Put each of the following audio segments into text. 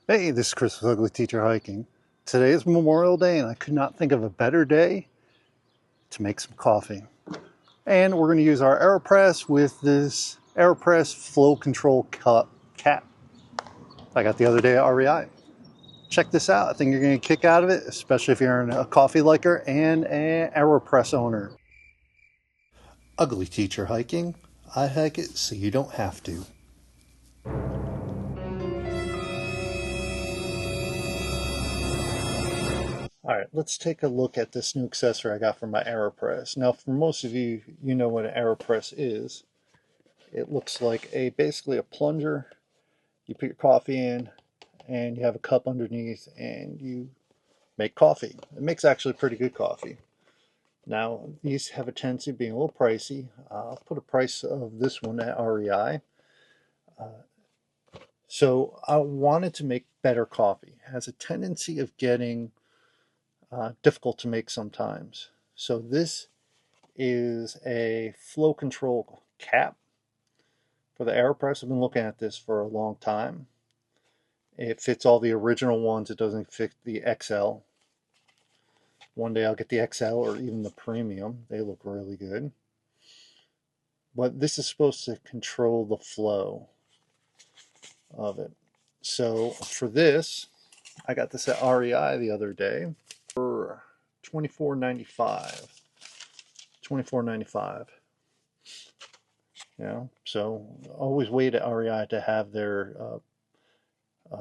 Hey, this is Chris with Ugly.Teacher.Hiking. Today is Memorial Day and I could not think of a better day to make some coffee. And we're going to use our Aeropress with this Aeropress Flow Control Cup cap I got the other day at REI. Check this out. I think you're going to kick out of it, especially if you're a coffee liker and an Aeropress owner. Ugly.Teacher.Hiking. I hike it so you don't have to. Alright, let's take a look at this new accessory I got from my Aeropress. Now, for most of you, you know what an Aeropress is. It looks like basically a plunger. You put your coffee in, and you have a cup underneath, and you make coffee. It makes actually pretty good coffee. Now, these have a tendency of being a little pricey. I'll put a price of this one at REI. So I wanted to make better coffee. It has a tendency of getting difficult to make sometimes. So this is a flow control cap for the Aeropress. I've been looking at this for a long time. It fits all the original ones. It doesn't fit the XL. One day I'll get the XL or even the premium. They look really good. But this is supposed to control the flow of it. So for this, I got this at REI the other day for $24.95. $24.95. So always wait at REI to have their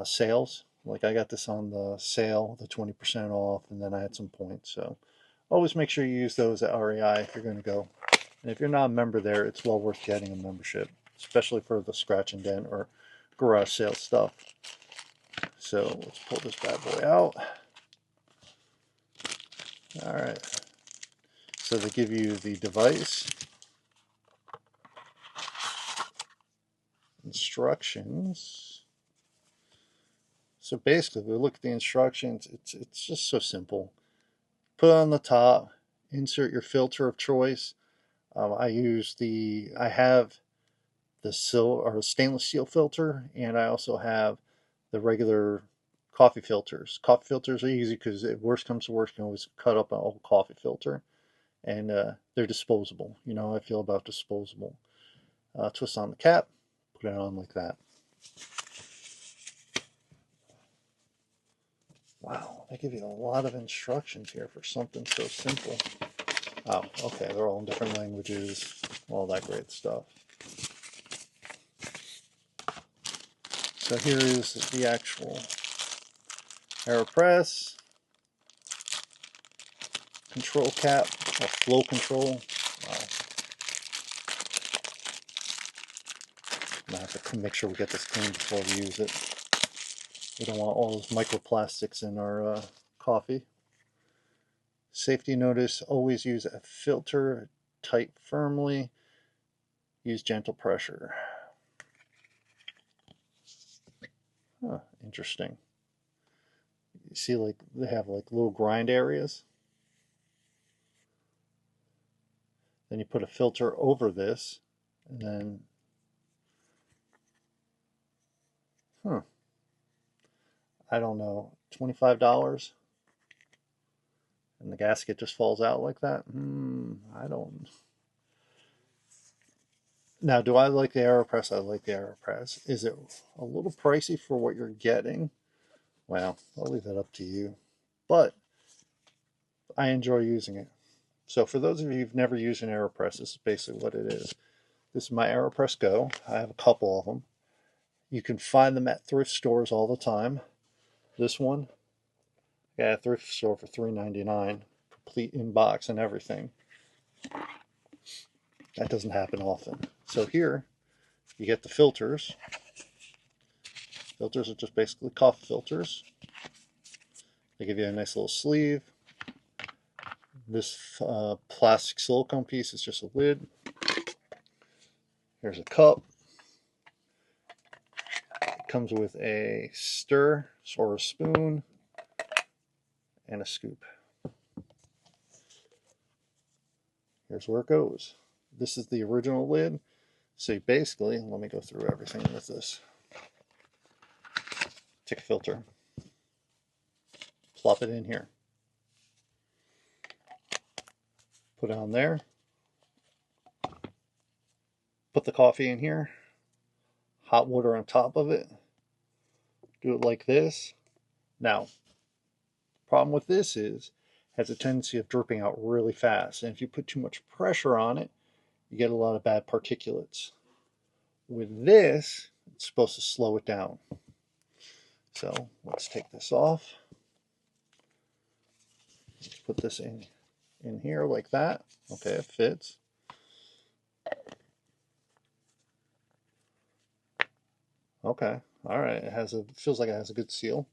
sales. Like I got this on the sale, the 20% off, and then I had some points. So always make sure you use those at REI if you're going to go. And if you're not a member there, it's well worth getting a membership, especially for the scratch and dent or garage sale stuff. So let's pull this bad boy out. All right. So they give you the device, instructions. So basically, if we look at the instructions, it's just so simple. Put on the top, insert your filter of choice. I have the stainless steel filter, and I also have the regular coffee filters. Coffee filters are easy because if worst comes to worst, you can always cut up an old coffee filter, and they're disposable. You know how I feel about disposable. Twist on the cap, put it on like that. Wow, they give you a lot of instructions here for something so simple. Oh, okay, they're all in different languages, all that great stuff. So here is the actual Aeropress control cap, or flow control. Wow. I'm gonna have to make sure we get this clean before we use it. We don't want all those microplastics in our coffee. Safety notice, always use a filter, tight firmly, use gentle pressure. Huh, interesting. You see, like they have like little grind areas. Then you put a filter over this, and then, I don't know, $25, and the gasket just falls out like that. I don't. Now, do I like the Aeropress? I like the Aeropress. Is it a little pricey for what you're getting? Well, I'll leave that up to you. But I enjoy using it. So for those of you who've never used an Aeropress, this is basically what it is. This is my Aeropress Go. I have a couple of them. You can find them at thrift stores all the time. This one, I got at a thrift store for $3.99, complete in box and everything. That doesn't happen often. So here, you get the filters. Filters are just basically coffee filters. They give you a nice little sleeve. This plastic silicone piece is just a lid. Here's a cup. It comes with a stir or a spoon and a scoop. Here's where it goes. This is the original lid. So basically, let me go through everything with this. take a filter, plop it in here, put it on there, put the coffee in here, hot water on top of it, do it like this. Now, problem with this is it has a tendency of dripping out really fast, and if you put too much pressure on it, you get a lot of bad particulates. With this, it's supposed to slow it down. So let's take this off. Let's put this in here like that. Okay, it fits. Okay, all right. It feels like it has a good seal.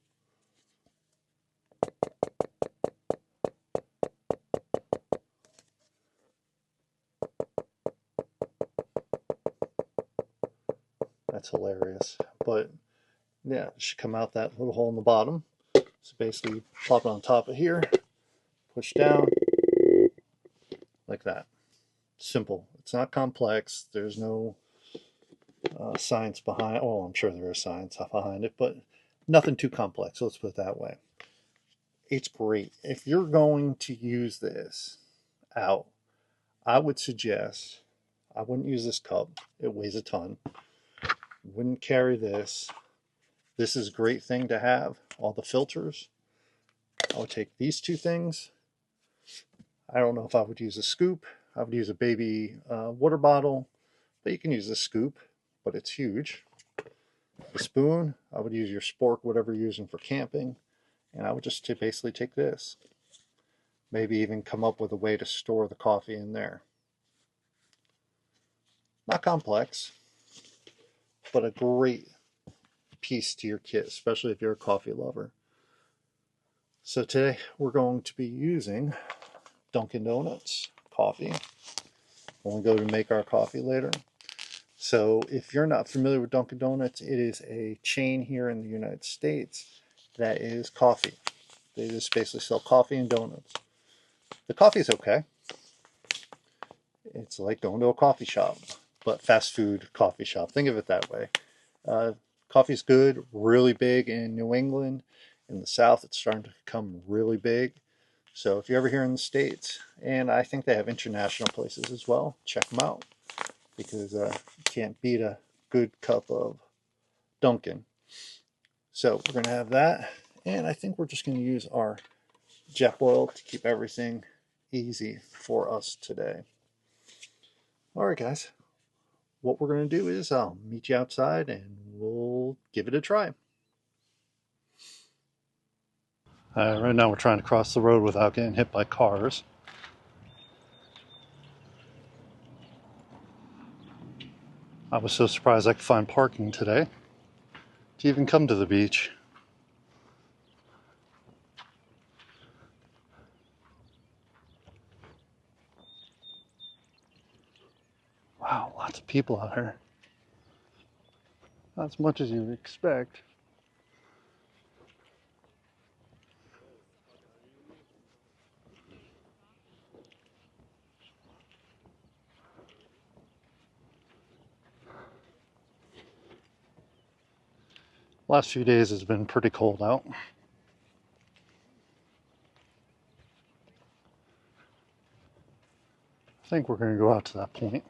That's hilarious. But yeah, it should come out that little hole in the bottom. So basically, plop it on top of here, push down, like that. Simple. It's not complex. There's no science behind it. Oh, I'm sure there is science behind it, but nothing too complex. Let's put it that way. It's great. If you're going to use this out, I would suggest, I wouldn't use this cup. It weighs a ton. Wouldn't carry this. This is a great thing to have. All the filters. I would take these two things. I don't know if I would use a scoop. I would use a baby water bottle, but you can use a scoop, but it's huge. The spoon, I would use your spork, whatever you're using for camping, and I would just basically take this. Maybe even come up with a way to store the coffee in there. Not complex, but a great piece to your kit, especially if you're a coffee lover. So today we're going to be using Dunkin' Donuts coffee when we go to make our coffee later. So if you're not familiar with Dunkin' Donuts, it is a chain here in the United States that is coffee. They just basically sell coffee and donuts. The coffee is okay. It's like going to a coffee shop, but fast food coffee shop. Think of it that way. Coffee's good, really big in New England. In the South, it's starting to become really big. So if you're ever here in the States, and I think they have international places as well, check them out. Because you can't beat a good cup of Dunkin'. So we're going to have that. And I think we're just going to use our jet oil to keep everything easy for us today. All right, guys. What we're going to do is I'll meet you outside and we'll give it a try. Right now we're trying to cross the road without getting hit by cars. I was so surprised I could find parking today to even come to the beach. Wow, lots of people out here. Not as much as you would expect. Last few days has been pretty cold out. I think we're going to go out to that point.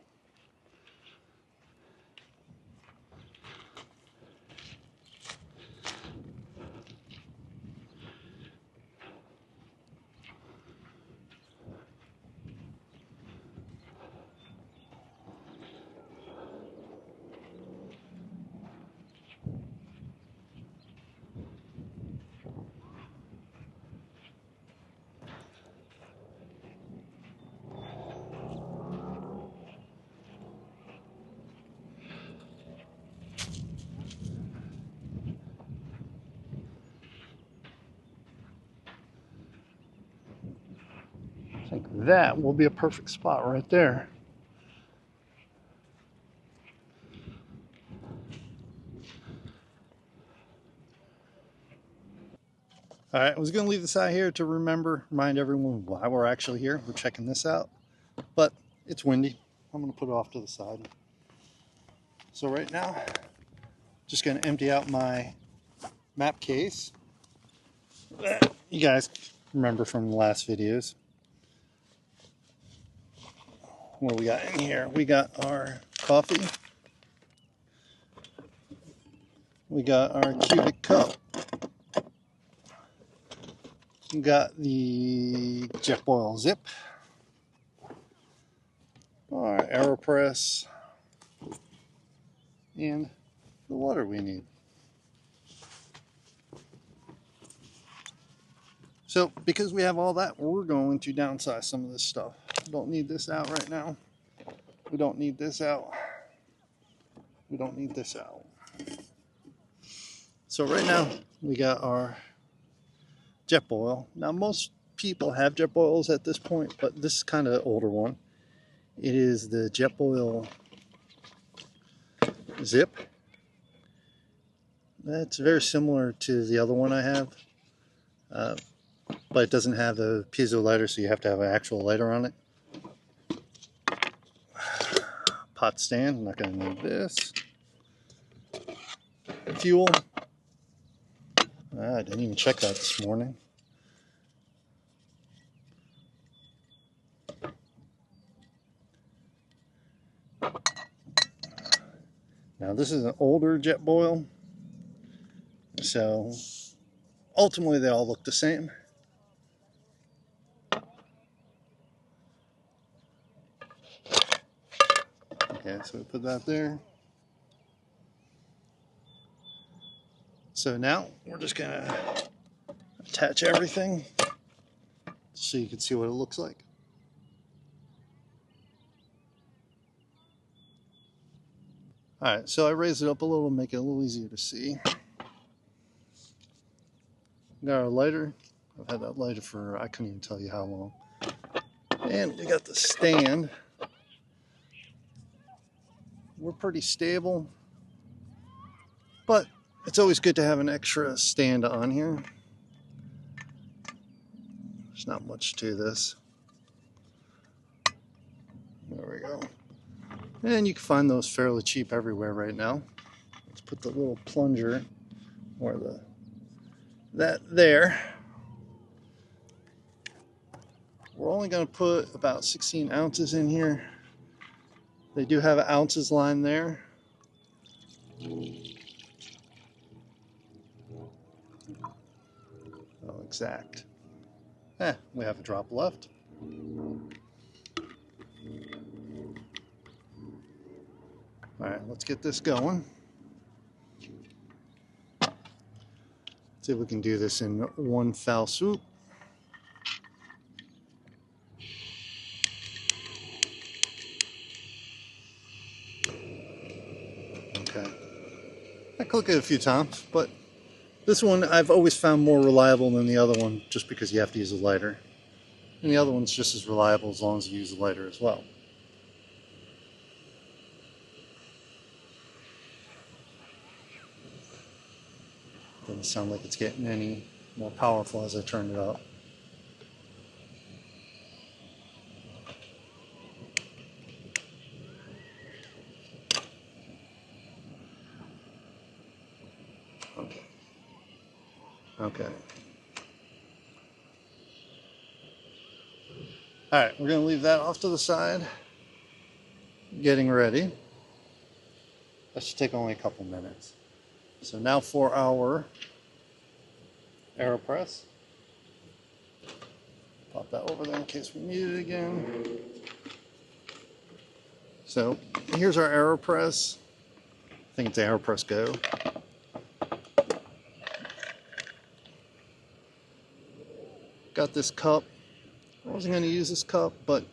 I think that will be a perfect spot right there. All right, I was going to leave this out here to remind everyone why we're actually here. We're checking this out, but it's windy. I'm going to put it off to the side. So right now, just going to empty out my map case that you guys remember from the last videos. What we got in here? We got our coffee. We got our cubic cup. We got the Jetboil zip. Our Aeropress. And the water we need. So because we have all that, we're going to downsize some of this stuff. We don't need this out right now. We don't need this out. We don't need this out. So right now we got our Jetboil. Now most people have Jetboils at this point, but this is kind of an older one. It is the Jetboil zip. That's very similar to the other one I have. But it doesn't have a piezo lighter, so you have to have an actual lighter on it. Pot stand, I'm not going to need this. Fuel. I didn't even check that this morning. Now this is an older Jetboil, so ultimately they all look the same. Okay, so we put that there. So now we're just gonna attach everything so you can see what it looks like. Alright, so I raised it up a little to make it a little easier to see. Got our lighter. I've had that lighter for, I couldn't even tell you how long. And we got the stand. We're pretty stable, but it's always good to have an extra stand on here. There's not much to this. There we go. And you can find those fairly cheap everywhere right now. Let's put the little plunger or that there. We're only going to put about 16 ounces in here. They do have an ounces line there. Oh, exact. We have a drop left. Alright, let's get this going. See if we can do this in one foul swoop. Okay. I click it a few times, but this one I've always found more reliable than the other one just because you have to use a lighter. And the other one's just as reliable as long as you use a lighter as well. Doesn't sound like it's getting any more powerful as I turn it up. Okay. Okay. Alright, we're going to leave that off to the side. Getting ready. That should take only a couple minutes. So now for our Aeropress. Pop that over there in case we need it again. So here's our Aeropress. I think it's Aeropress Go. Got this cup. I wasn't going to use this cup, but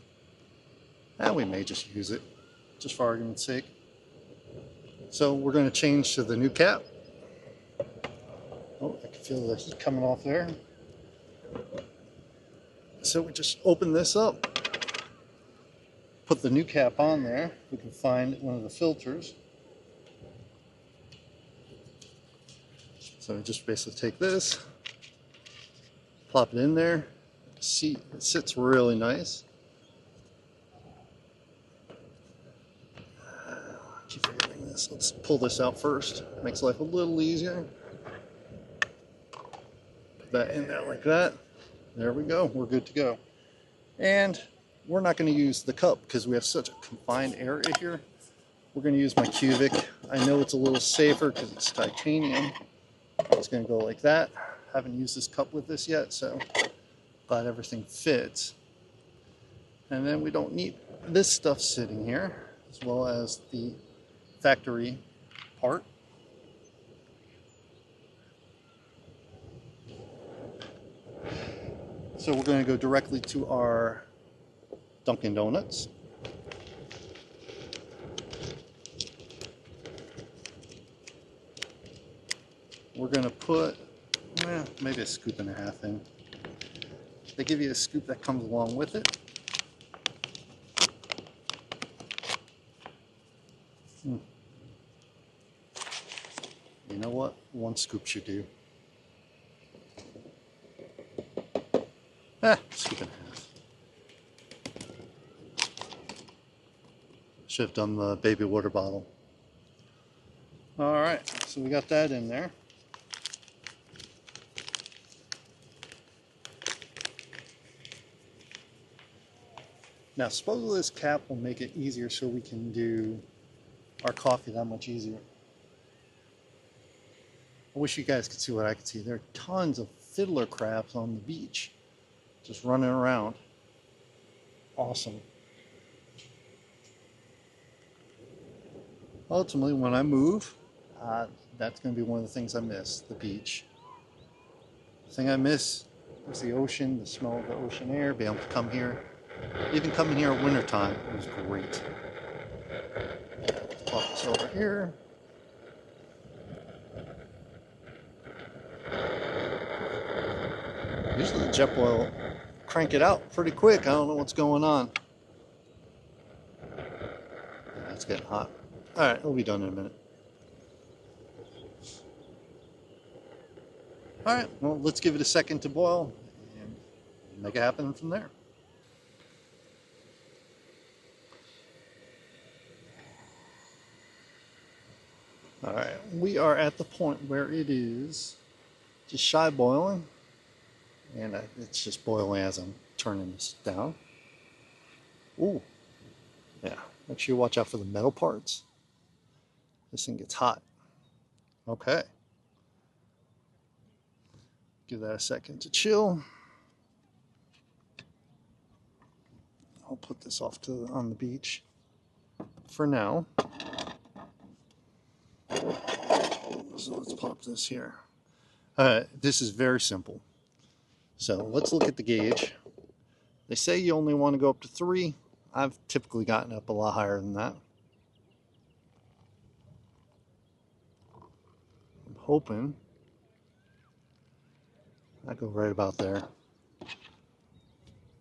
we may just use it, just for argument's sake. So we're going to change to the new cap. Oh, I can feel the heat coming off there. So we just open this up, put the new cap on there. We can find one of the filters. So we just basically take this, plop it in there. See, it sits really nice. Keep forgetting this. Let's pull this out first. Makes life a little easier. Put that in there like that. There we go. We're good to go. And we're not going to use the cup because we have such a confined area here. We're going to use my cubic. I know it's a little safer because it's titanium. It's going to go like that. Haven't used this cup with this yet, so glad everything fits. And then we don't need this stuff sitting here, as well as the factory part. So we're going to go directly to our Dunkin' Donuts. We're going to put, well, maybe a scoop and a half in. They give you a scoop that comes along with it. You know what? One scoop should do. Scoop and a half. Should have done the baby water bottle. Alright, so we got that in there. Now, supposedly this cap will make it easier so we can do our coffee that much easier. I wish you guys could see what I could see. There are tons of fiddler crabs on the beach, just running around. Awesome. Ultimately, when I move, that's going to be one of the things I miss, the beach. The thing I miss is the ocean, the smell of the ocean air, being able to come here. Even coming here at wintertime, it was great. Pop this over here. Usually the jet will crank it out pretty quick. I don't know what's going on. Yeah, it's getting hot. Alright, it'll be done in a minute. Alright, well, let's give it a second to boil and make it happen from there. Alright, we are at the point where it is just shy boiling, and it's just boiling as I'm turning this down. Ooh, yeah, make sure you watch out for the metal parts. This thing gets hot. Okay. Give that a second to chill. I'll put this off on the beach for now. So let's pop this here. This is very simple. So let's look at the gauge. They say you only want to go up to 3. I've typically gotten up a lot higher than that. I'm hoping I go right about there.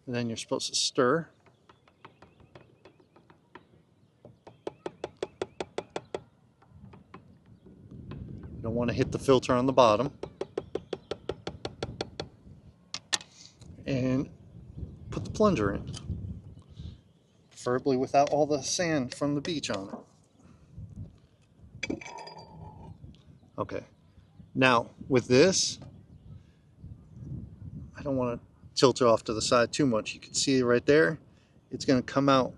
And then you're supposed to stir. You don't want to hit the filter on the bottom. And put the plunger in. Preferably without all the sand from the beach on it. Okay. Now, with this, I don't want to tilt it off to the side too much. You can see right there, it's going to come out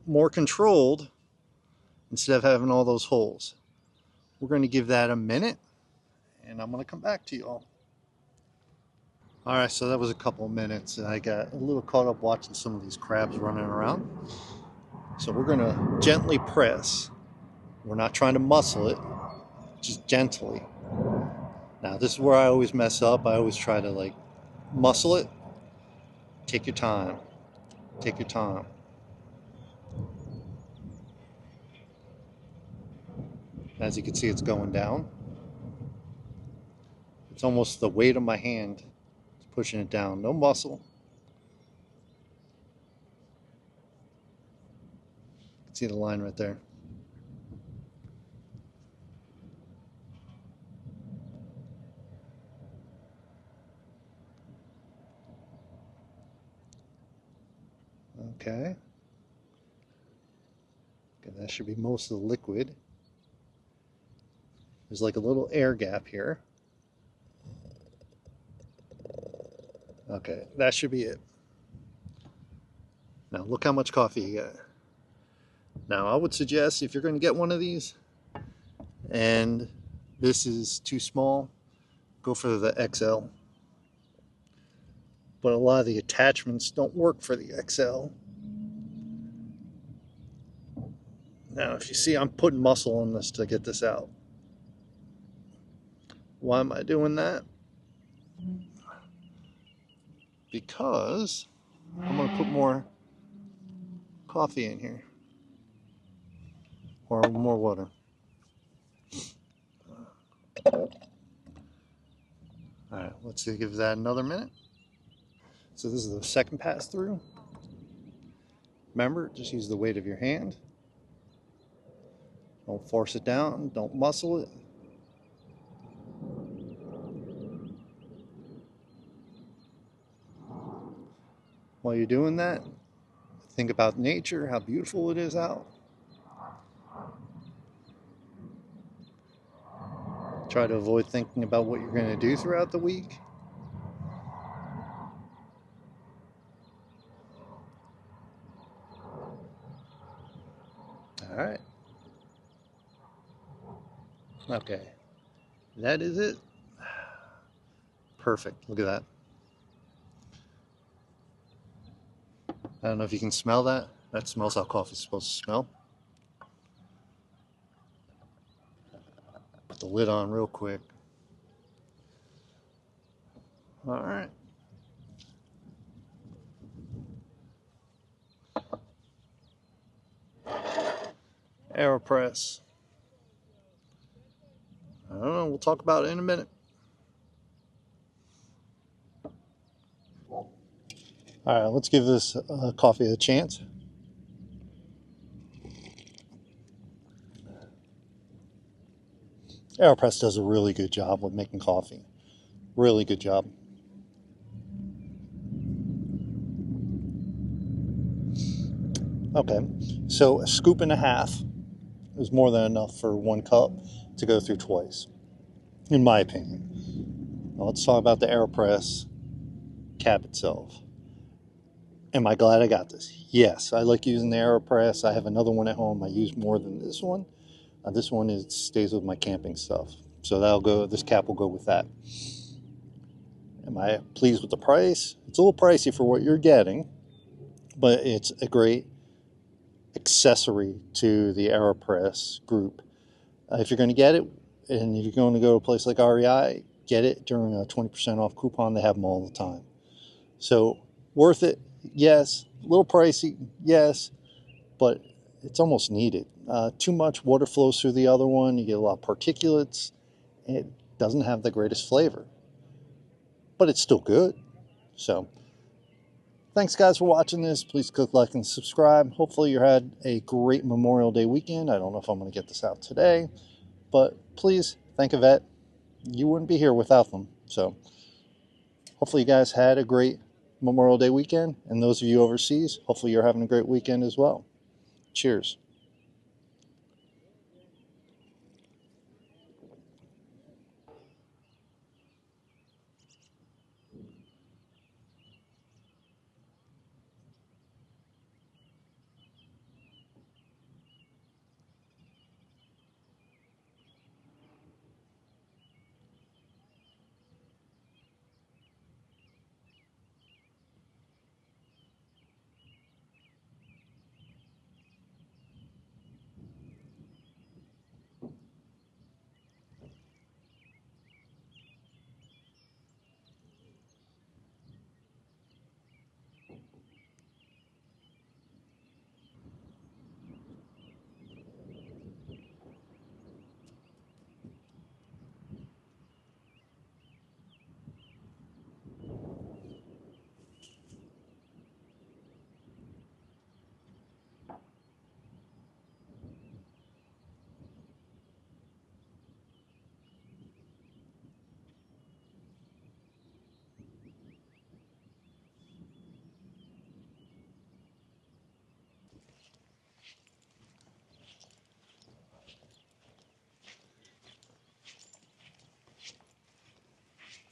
more controlled instead of having all those holes. We're going to give that a minute, and I'm going to come back to you all. Alright, so that was a couple of minutes, and I got a little caught up watching some of these crabs running around. So we're going to gently press. We're not trying to muscle it, just gently. Now, this is where I always mess up. I always try to muscle it. Take your time. Take your time. As you can see, it's going down. It's almost the weight of my hand pushing it down. No muscle. You can see the line right there. Okay. That should be most of the liquid. There's like a little air gap here. Okay, that should be it. Now look how much coffee you got. Now I would suggest if you're going to get one of these and this is too small, go for the XL. But a lot of the attachments don't work for the XL. Now if you see, I'm putting muscle on this to get this out. Why am I doing that? Because I'm going to put more coffee in here. Or more water. Alright, let's give that another minute. So this is the second pass through. Remember, just use the weight of your hand. Don't force it down, don't muscle it. While you're doing that, think about nature, how beautiful it is out. Try to avoid thinking about what you're going to do throughout the week. Alright. Okay. That is it. Perfect. Look at that. I don't know if you can smell that. That smells how coffee's supposed to smell. Put the lid on real quick. Alright. Aeropress. I don't know. We'll talk about it in a minute. Alright, let's give this coffee a chance. Aeropress does a really good job with making coffee. Really good job. Okay, so a scoop and a half is more than enough for 1 cup to go through twice, in my opinion. Now let's talk about the Aeropress cap itself. Am I glad I got this? Yes, I like using the Aeropress. I have another one at home I use more than this one. This one stays with my camping stuff. So that'll go. This cap will go with that. Am I pleased with the price? It's a little pricey for what you're getting, but it's a great accessory to the Aeropress group. If you're going to get it, and you're going to go to a place like REI, get it during a 20% off coupon. They have them all the time. So worth it, yes. A little pricey, yes, but it's almost needed. Too much water flows through the other one. You get a lot of particulates. It doesn't have the greatest flavor, but it's still good. So thanks guys for watching this. Please click like and subscribe. Hopefully you had a great Memorial Day weekend. I don't know if I'm going to get this out today, but please thank a vet. You wouldn't be here without them. So hopefully you guys had a great Memorial Day weekend, and those of you overseas, hopefully you're having a great weekend as well. Cheers.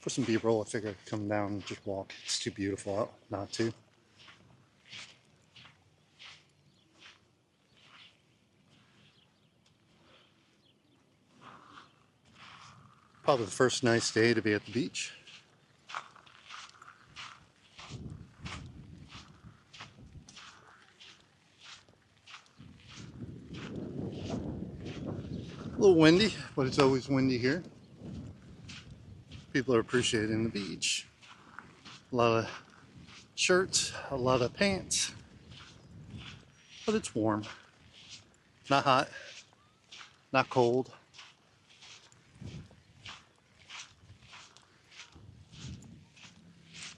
For some B-roll, I figured I'd come down and just walk. It's too beautiful out not to. Probably the first nice day to be at the beach. A little windy, but it's always windy here. People are appreciating the beach. A lot of shirts, a lot of pants, but it's warm. Not hot, not cold.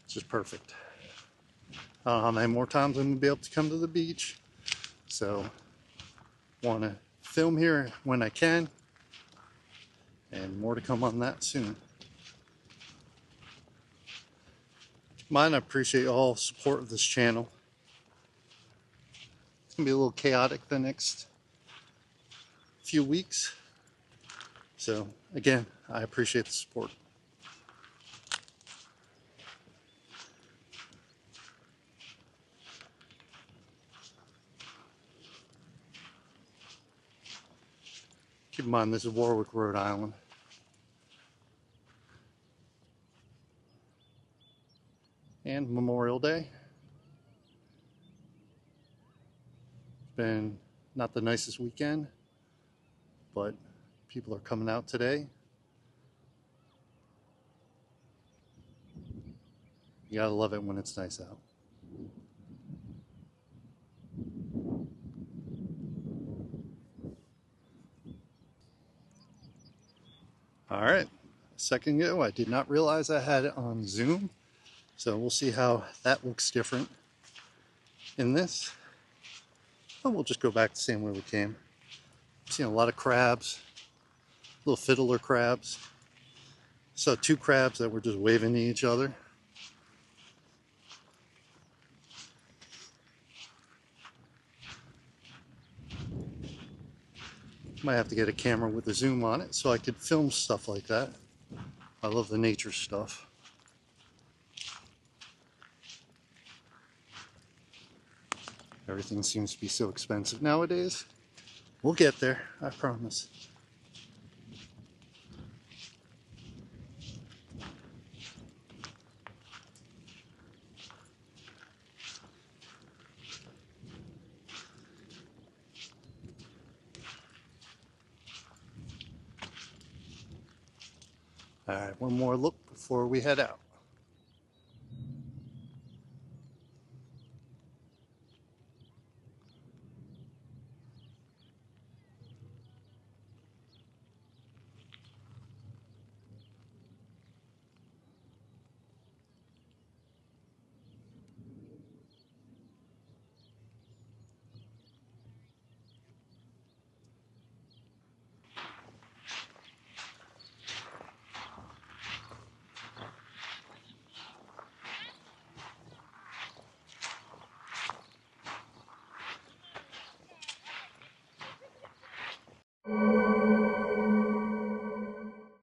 It's just perfect. I don't know how many more times I'm gonna be able to come to the beach, so want to film here when I can, and more to come on that soon. I appreciate all support of this channel. It's gonna be a little chaotic the next few weeks, so again, I appreciate the support. Keep in mind, this is Warwick, Rhode Island. And Memorial Day. It's been not the nicest weekend, but people are coming out today. You gotta love it when it's nice out. All right, a second ago, I did not realize I had it on Zoom, so we'll see how that looks different in this. But we'll just go back the same way we came. I'm seeing a lot of crabs, little fiddler crabs. Saw two crabs that were just waving to each other. Might have to get a camera with a zoom on it so I could film stuff like that. I love the nature stuff. Everything seems to be so expensive nowadays. We'll get there, I promise. All right, one more look before we head out.